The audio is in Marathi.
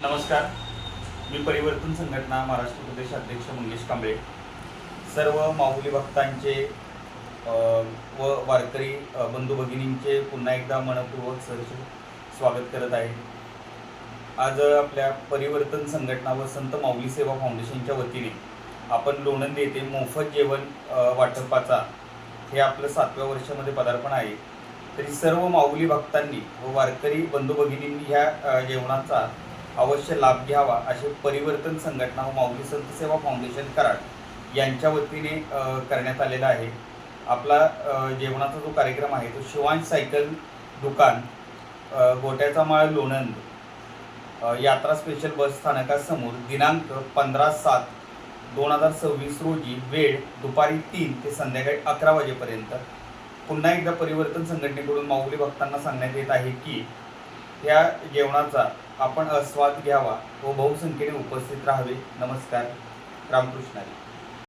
नमस्कार. मी परिवर्तन संघटना महाराष्ट्र प्रदेश अध्यक्ष मंगेश कांबळे सर्व माऊली भक्तांचे व वारकरी बंधू भगिनींचे पुन्हा एकदा मनपूर्वक सहर्ष स्वागत करत आहे. आज आपल्या परिवर्तन संघटना व संत माऊली सेवा फाउंडेशनच्या वतीने आपण लोणंद येथे मोफत जेवण वाटपाचा हे आपलं 7व्या वर्षामध्ये पदार्पण आहे. तरी सर्व माऊली भक्तांनी व वारकरी बंधू भगिनींनी ह्या जेवणाचा अवश्य लाभ घ्यावा असे परिवर्तन संघटना व माऊली संत सेवा फाउंडेशन कराड यांच्या वतीने करण्यात आलेला आहे. आपला जेवणाचा जो कार्यक्रम आहे तो शिवांश सायकल दुकान गोट्याचा माळ लोणंद यात्रा स्पेशल बस स्थानकासमोर दिनांक 15/7/2026 रोजी वेळ दुपारी 3 ते संध्याकाळी 11 वाजेपर्यंत. पुन्हा एकदा परिवर्तन संघटनेकडून माऊली भक्तांना सांगण्यात येत आहे की या जेवणाचा आपण आस्वाद घ्यावा व बहुसंख्येने उपस्थित राहावे. नमस्कार. रामकृष्ण हरी.